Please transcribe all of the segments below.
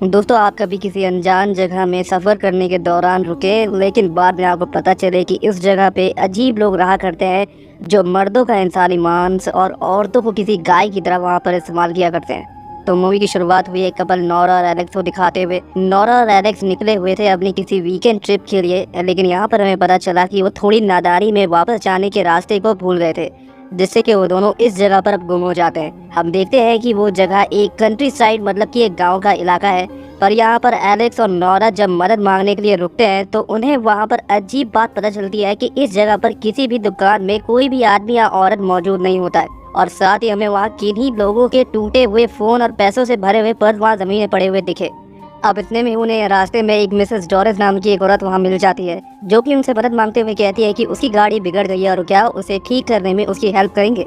दोस्तों, आप कभी किसी अनजान जगह में सफ़र करने के दौरान रुके, लेकिन बाद में आपको पता चले कि इस जगह पे अजीब लोग रहा करते हैं जो मर्दों का इंसानी मांस और औरतों को किसी गाय की तरह वहाँ पर इस्तेमाल किया करते हैं। तो मूवी की शुरुआत हुई एक कपल नोरा और एलेक्स को दिखाते हुए। नोरा और एलेक्स निकले हुए थे अपनी किसी वीकेंड ट्रिप के लिए, लेकिन यहाँ पर हमें पता चला कि वो थोड़ी नादानी में वापस जाने के रास्ते को भूल गए थे, जिससे कि वो दोनों इस जगह पर अब गुम हो जाते हैं। हम देखते हैं कि वो जगह एक कंट्री साइड मतलब कि एक गांव का इलाका है, पर यहाँ पर एलेक्स और नोरा जब मदद मांगने के लिए रुकते हैं तो उन्हें वहाँ पर अजीब बात पता चलती है कि इस जगह पर किसी भी दुकान में कोई भी आदमी या औरत मौजूद नहीं होता है, और साथ ही हमें वहाँ किन्हीं लोगों के टूटे हुए फोन और पैसों से भरे हुए पर्स वहाँ जमीन में पड़े हुए दिखे। अब इतने में उन्हें रास्ते में एक मिसेस डोरिस नाम की एक औरत वहाँ मिल जाती है, जो कि उनसे मदद मांगते हुए कहती है कि उसकी गाड़ी बिगड़ गई है और क्या उसे ठीक करने में उसकी हेल्प करेंगे।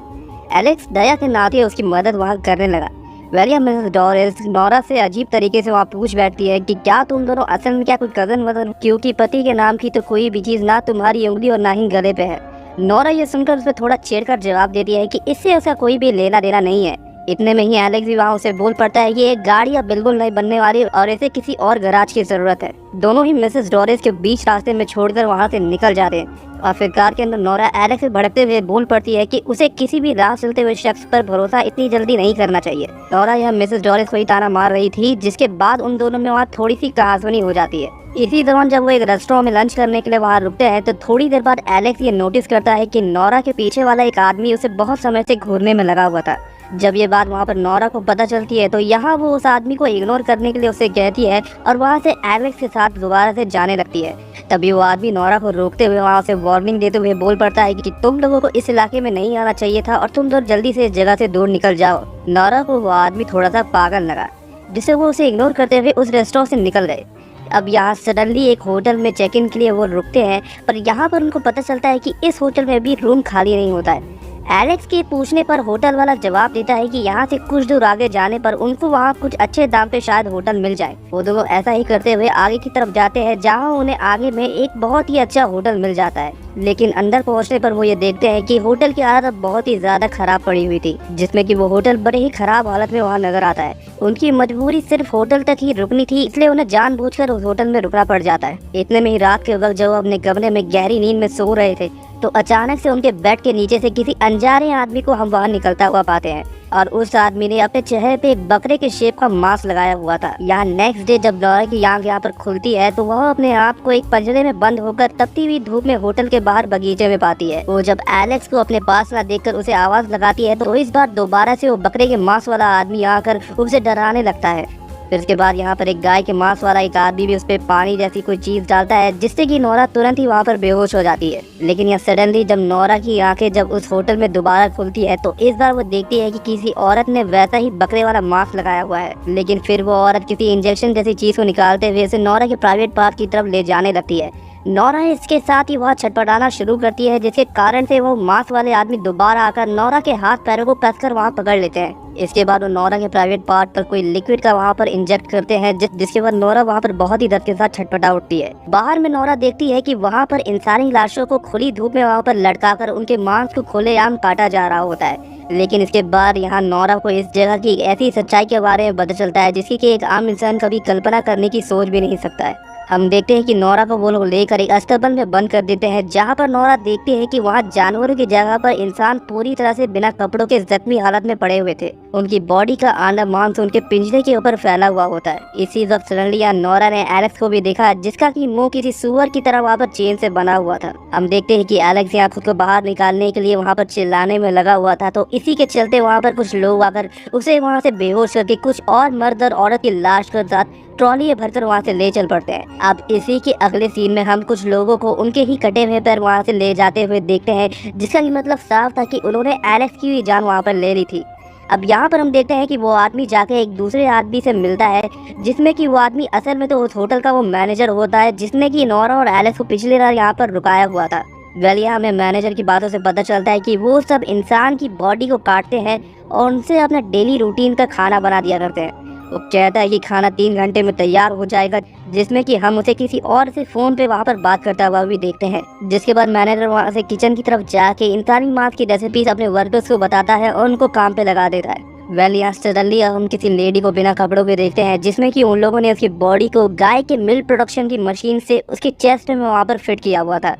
एलेक्स दया के नाते उसकी मदद वहाँ करने लगा। वेलिया मिसेस डोरिस नोरा से अजीब तरीके से वहाँ पूछ बैठती है कि क्या तुम दोनों असल में क्या कोई कजन वजन, क्योंकि पति के नाम की तो कोई भी चीज़ ना तुम्हारी उंगली और ना ही गले पे है। नोरा ये सुनकर उस पर थोड़ा छेड़कर जवाब देती है कि इससे उसका कोई भी लेना देना नहीं है। इतने में ही एलेक्स भी वहाँ उसे बोल पड़ता है कि एक गाड़ी अब बिल्कुल नहीं बनने वाली और इसे किसी और गैराज की जरूरत है। दोनों ही मिसेस डोरिस के बीच रास्ते में छोड़कर वहाँ से निकल जाते हैं, और फिर कार के अंदर नोरा एलेक्स से भड़कते हुए बोल पड़ती है कि उसे किसी भी राह चलते हुए शख्स पर भरोसा इतनी जल्दी नहीं करना चाहिए। नोरा यह मिसेस डोरिस को ही ताना मार रही थी, जिसके बाद उन दोनों में वहाँ थोड़ी सी कहासुनी हो जाती है। इसी दौरान जब वो एक रेस्टोरेंट में लंच करने के लिए वहाँ रुकते हैं तो थोड़ी देर बाद एलेक्स ये नोटिस करता है कि नोरा के पीछे वाला एक आदमी उसे बहुत समय से घूरने में लगा हुआ था। जब ये बात वहाँ पर नोरा को पता चलती है तो यहाँ वो उस आदमी को इग्नोर करने के लिए उसे कहती है और वहाँ से एलेक्स के साथ दोबारा से जाने लगती है। तभी वो आदमी नोरा को रोकते हुए वहाँ से वार्निंग देते हुए बोल पड़ता है कि तुम लोगों को इस इलाके में नहीं आना चाहिए था और तुम लोग जल्दी से इस जगह से दूर निकल जाओ। नोरा को वो आदमी थोड़ा सा पागल लगा, जिससे वो उसे इग्नोर करते हुए उस रेस्टोरेंट से निकल गए। अब यहाँ सडनली एक होटल में चेक इन के लिए वो रुकते हैं, पर यहाँ पर उनको पता चलता है कि इस होटल में भी रूम खाली नहीं होता है। एलेक्स के पूछने पर होटल वाला जवाब देता है कि यहाँ से कुछ दूर आगे जाने पर उनको वहाँ कुछ अच्छे दाम पे शायद होटल मिल जाए। वो दोनों ऐसा ही करते हुए आगे की तरफ जाते हैं, जहाँ उन्हें आगे में एक बहुत ही अच्छा होटल मिल जाता है। लेकिन अंदर पहुँचने पर वो ये देखते हैं कि होटल की हालत बहुत ही ज्यादा खराब पड़ी हुई थी, जिसमें कि वो होटल बड़े ही खराब हालत में वहाँ नजर आता है। उनकी मजबूरी सिर्फ होटल तक ही रुकनी थी, इसलिए उन्हें जानबूझकर उस होटल में रुकना पड़ जाता है। इतने में ही रात के वक्त जब वो अपने कमरे में गहरी नींद में सो रहे थे तो अचानक से उनके बेड के नीचे से किसी अनजाने आदमी को हम वहाँ निकलता हुआ पाते हैं, और उस आदमी ने अपने चेहरे पे एक बकरे के शेप का मास्क लगाया हुआ था। यहाँ नेक्स्ट डे जब नोरा की आंख यहाँ पर खुलती है तो वह अपने आप को एक पंजरे में बंद होकर तपती हुई धूप में होटल के बाहर बगीचे में पाती है। वो जब एलेक्स को अपने पास ना देखकर उसे आवाज लगाती है तो इस बार दोबारा से वो बकरे के मांस वाला आदमी आकर उसे डराने लगता है। फिर उसके बाद यहाँ पर एक गाय के मांस वाला एक आदमी भी उस पर पानी जैसी कोई चीज डालता है, जिससे कि नोरा तुरंत ही वहाँ पर बेहोश हो जाती है। लेकिन यहाँ सडनली जब नोरा की आंखें जब उस होटल में दोबारा खुलती है तो इस बार वो देखती है कि किसी औरत ने वैसा ही बकरे वाला मास्क लगाया हुआ है। लेकिन फिर वो औरत किसी इंजेक्शन जैसी चीज को निकालते हुए उसे नोरा के प्राइवेट पार्ट की तरफ ले जाने लगती है। नोरा इसके साथ ही वह छटपटाना शुरू करती है, जिसके कारण से वो मांस वाले आदमी दोबारा आकर नोरा के हाथ पैरों को कसकर वहाँ पकड़ लेते हैं। इसके बाद वो नोरा के प्राइवेट पार्ट पर कोई लिक्विड का वहाँ पर इंजेक्ट करते हैं, जिसके बाद नोरा वहाँ पर बहुत ही दर्द के साथ छटपटा उठती है। बाहर में नोरा देखती है कि वहाँ पर इंसानी लाशों को खुली धूप में वहाँ पर लटकाकर उनके मांस को खुलेआम काटा जा रहा होता है। लेकिन इसके बाद यहाँ नोरा को इस जगह की ऐसी सच्चाई के बारे में पता चलता है जिसकी कि एक आम इंसान कभी कल्पना करने की सोच भी नहीं सकता है। हम देखते हैं कि नोरा को वो लोग लेकर एक अस्तबल में बंद कर देते हैं, जहाँ पर नोरा देखती है कि वहाँ जानवरों की जगह पर इंसान पूरी तरह से बिना कपड़ों के जख्मी हालत में पड़े हुए थे। उनकी बॉडी का आधा मांस उनके पिंजरे के ऊपर फैला हुआ होता है। इसी वक्त सडनली नोरा ने एलेक्स को भी देखा, जिसका की मुंह किसी सुअर की तरह वहाँ पर चेन से बना हुआ था। हम देखते हैं कि एलेक्स यहाँ खुद को बाहर निकालने के लिए वहाँ पर चिल्लाने में लगा हुआ था, तो इसी के चलते वहाँ पर कुछ लोग आकर उसे वहाँ से बेहोश करके कुछ और मर्द और औरत की लाश के साथ ट्रॉली भरकर वहाँ से ले चल पड़ते हैं। अब इसी के अगले सीन में हम कुछ लोगों को उनके ही कटे हुए पैर वहाँ से ले जाते हुए देखते हैं, जिसका कि मतलब साफ था कि उन्होंने एलेक्स की भी जान वहाँ पर ले ली थी। अब यहाँ पर हम देखते हैं कि वो आदमी जाके एक दूसरे आदमी से मिलता है, जिसमें कि वो आदमी असल में तो उस होटल का वो मैनेजर होता है, जिसने कि नोरा और एलेक्स को पिछली रात यहाँ पर रुकाया हुआ था। यहाँ हमें मैनेजर की बातों से पता चलता है कि वो सब इंसान की बॉडी को काटते हैं और उनसे अपना डेली रूटीन का खाना बना दिया करते हैं। वो कहता है कि खाना 3 घंटे में तैयार हो जाएगा, जिसमें कि हम उसे किसी और से फोन पे वहाँ पर बात करता हुआ भी देखते हैं। जिसके बाद मैनेजर वहाँ से किचन की तरफ जाके इंसानी मांस की रेसिपीज अपने वर्कर्स को बताता है और उनको काम पे लगा देता है। वेल यहाँ सडनली हम किसी लेडी को बिना कपड़ों के देखते हैं, जिसमें कि उन लोगों ने उसकी बॉडी को गाय के मिल्क प्रोडक्शन की मशीन से उसके चेस्ट में वहाँ पर फिट किया हुआ था,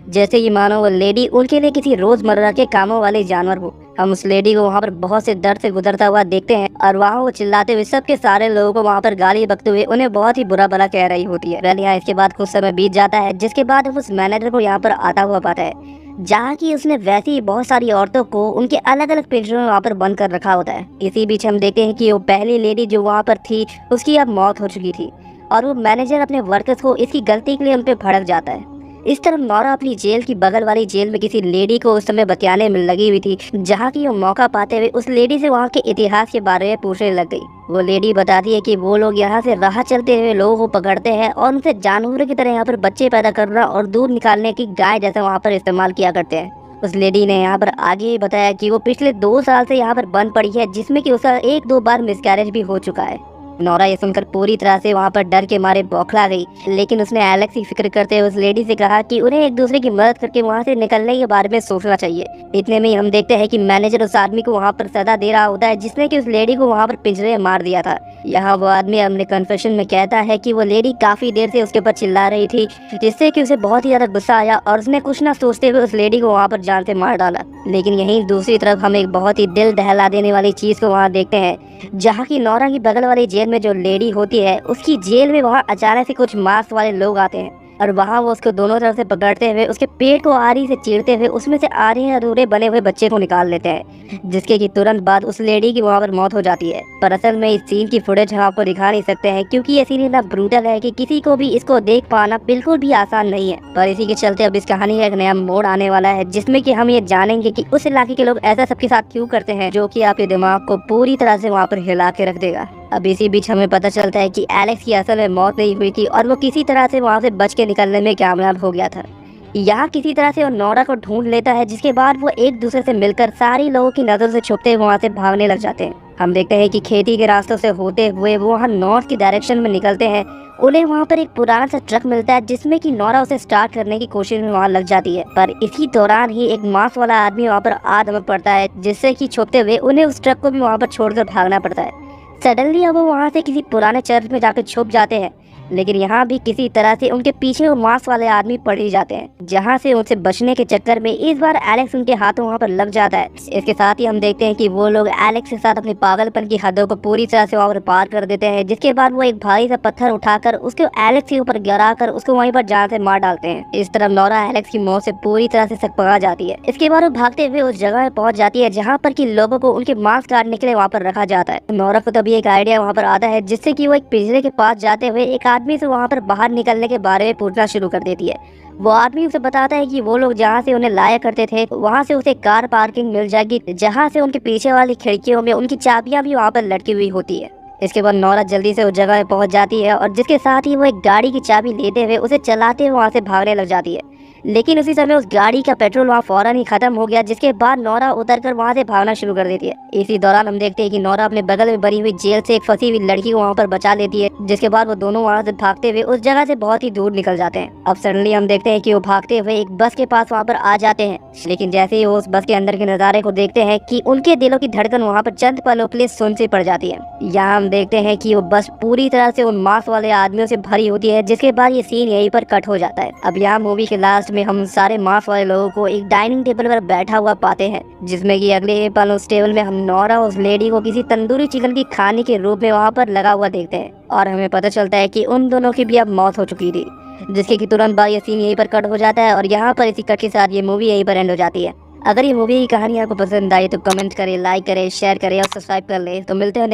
जैसे कि मानो वो लेडी उनके लिए किसी रोजमर्रा के कामों वाले जानवर हो। हम उस लेडी को वहाँ पर बहुत से दर्द से गुजरता हुआ देखते हैं और वहाँ वो चिल्लाते हुए सबके सारे लोगों को वहाँ पर गाली बकते हुए उन्हें बहुत ही बुरा भला कह रही होती है। वेल यहाँ इसके बाद कुछ समय बीत जाता है, जिसके बाद हम उस मैनेजर को यहाँ पर आता हुआ पाता है, जहाँ की उसने वैसे ही बहुत सारी औरतों को उनके अलग अलग पिंजरों में वहाँ पर बंद कर रखा होता है। इसी बीच हम देखते हैं कि वो पहली लेडी जो वहाँ पर थी उसकी अब मौत हो चुकी थी और वो मैनेजर अपने वर्कर्स को इसकी गलती के लिए उन पे भड़क जाता है। इस तरह नौरा अपनी जेल की बगल वाली जेल में किसी लेडी को उस समय बतियाने में लगी हुई थी, जहाँ की वो मौका पाते हुए उस लेडी से वहाँ के इतिहास के बारे में पूछने लग गई। वो लेडी बताती है कि वो लोग यहाँ से राह चलते हुए लोगों को पकड़ते हैं और उनसे जानवरों की तरह यहाँ पर बच्चे पैदा करना और दूध निकालने की गाय जैसा वहाँ पर इस्तेमाल किया करते हैं। उस लेडी ने यहाँ पर आगे बताया कि वो पिछले 2 साल से यहाँ पर बंद पड़ी है, जिसमें कि उसका 1-2 बार मिसकैरेज भी हो चुका है। नौरा ये सुनकर पूरी तरह से वहाँ पर डर के मारे बौखला गई, लेकिन उसने एलेक्स की फिक्र करते हुए उस लेडी से कहा कि उन्हें एक दूसरे की मदद करके वहाँ से निकलने के बारे में सोचना चाहिए। इतने में ही हम देखते हैं कि मैनेजर उस आदमी को वहाँ पर सजा दे रहा होता है, जिसने कि उस लेडी को वहाँ पर पिंजरे में मार दिया था। यहाँ वो आदमी अपने कन्फेशन में कहता है कि वो लेडी काफी देर से उसके ऊपर चिल्ला रही थी, जिससे कि उसे बहुत ही ज्यादा गुस्सा आया और उसने कुछ ना सोचते हुए उस लेडी को वहाँ पर जान से मार डाला। लेकिन यहीं दूसरी तरफ हम एक बहुत ही दिल दहला देने वाली चीज को वहाँ देखते हैं, जहाँ की नौरा की बगल वाली जेल में जो लेडी होती है, उसकी जेल में वहाँ अचानक से कुछ मास्क वाले लोग आते हैं और वहाँ वो उसको दोनों तरफ से पकड़ते हुए उसके पेट को आरी से चीरते हुए उसमें से आधे अधूरे बने हुए बच्चे को निकाल लेते हैं, जिसके की तुरंत बाद उस लेडी की वहाँ पर मौत हो जाती है। पर असल में इस सीन की फुटेज हम आपको दिखा नहीं सकते हैं, क्योंकि ये सीन इतना ब्रूटल है कि किसी को भी इसको देख पाना बिल्कुल भी आसान नहीं है। पर इसी के चलते अब इस कहानी का एक नया मोड़ आने वाला है, जिसमें कि हम ये जानेंगे कि उस इलाके के लोग ऐसा सबके साथ क्यों करते हैं, जो कि आपके दिमाग को पूरी तरह से वहाँ पर हिला के रख देगा। अब इसी बीच हमें पता चलता है कि एलेक्स की असल में मौत नहीं हुई थी और वो किसी तरह से वहाँ से बच के निकलने में कामयाब हो गया था। यहाँ किसी तरह से वो नौरा को ढूंढ लेता है, जिसके बाद वो एक दूसरे से मिलकर सारी लोगों की नजर से छुपते हुए वहाँ से भागने लग जाते हैं। हम देखते हैं कि खेती के रास्तों से होते हुए वो वहाँ नॉर्थ की डायरेक्शन में निकलते हैं। उन्हें वहाँ पर एक पुराना सा ट्रक मिलता है, जिसमें कि नौरा उसे स्टार्ट करने की कोशिश में वहाँ लग जाती है। पर इसी दौरान ही एक मास्क वाला आदमी वहाँ पर आ दमक पड़ता है, जिससे कि छुपते हुए उन्हें उस ट्रक को भी वहाँ पर छोड़कर भागना पड़ता है। सडनली अब वो वहाँ से किसी पुराने चर्च में जाकर छुप जाते हैं, लेकिन यहाँ भी किसी तरह से उनके पीछे वो मास्क वाले आदमी पड़ ही जाते हैं, जहाँ से उनसे बचने के चक्कर में इस बार एलेक्स उनके हाथों वहाँ पर लग जाता है। इसके साथ ही हम देखते हैं कि वो लोग एलेक्स के साथ अपने पागलपन की हदों को पूरी तरह से वहाँ पर पार कर देते हैं, जिसके बाद वो एक भारी सा पत्थर उठाकर उसको एलेक्स के ऊपर गिरा कर उसको वहीं पर जान से मार डालते हैं। इस तरह नौरा एलेक्स की मौत से पूरी तरह से सकपका जाती है। इसके बाद वो भागते हुए उस जगह में पहुंच जाती है, जहाँ पर की लोगों को उनके मांस काटने के लिए वहाँ पर रखा जाता है। नौरा को तभी एक आइडिया वहाँ पर आता है, जिससे कि वो एक पिंजरे के पास जाते हुए एक आदमी से वहाँ पर बाहर निकलने के बारे में पूछना शुरू कर देती है। वो आदमी उसे बताता है कि वो लोग जहाँ से उन्हें लाया करते थे, वहाँ से उसे कार पार्किंग मिल जाएगी, जहाँ से उनके पीछे वाली खिड़कियों में उनकी चाबियां भी वहाँ पर लटकी हुई होती है। इसके बाद नौरा जल्दी से उस जगह पे पहुँच जाती है और जिसके साथ ही वो एक गाड़ी की चाबी लेते हुए उसे चलाते हुए वहाँ से भागने लग जाती है। लेकिन उसी समय उस गाड़ी का पेट्रोल वहाँ फौरन ही खत्म हो गया, जिसके बाद नौरा उतरकर वहाँ से भागना शुरू कर देती है। इसी दौरान हम देखते हैं कि नौरा अपने बगल में बनी हुई जेल से एक फंसी हुई लड़की को वहाँ पर बचा लेती है, जिसके बाद वो दोनों वहाँ से भागते हुए उस जगह से बहुत ही दूर निकल जाते हैं। अब सडनली हम देखते हैं कि वो भागते हुए एक बस के पास वहाँ पर आ जाते हैं, लेकिन जैसे ही वो उस बस के अंदर के नज़ारे को देखते हैं कि उनके दिलों की धड़कन वहाँ पर चंद पलों के लिए सुन सी पड़ जाती है। यहाँ हम देखते हैं कि वो बस पूरी तरह से उन मास्क वाले आदमियों से भरी होती है, जिसके बाद ये सीन यहीं पर कट हो जाता है। अब यहाँ मूवी के लास्ट में हम सारे मास्क वाले लोगों को एक डाइनिंग टेबल पर बैठा हुआ पाते हैं, जिसमें कि अगले पल उस टेबल में हम नौरा उस लेडी को किसी तंदूरी चिकन की खाने के रूप में वहाँ पर लगा हुआ देखते हैं और हमें पता चलता है कि उन दोनों की भी अब मौत हो चुकी थी, जिसके कि तुरंत बाद ये सीन यहीं पर कट हो जाता है और यहाँ पर इसी कट के साथ ये मूवी यहीं पर एंड हो जाती है। अगर ये मूवी की कहानी आपको पसंद आई तो कमेंट करें, लाइक करें, शेयर करें और सब्सक्राइब कर लें। तो मिलते हैं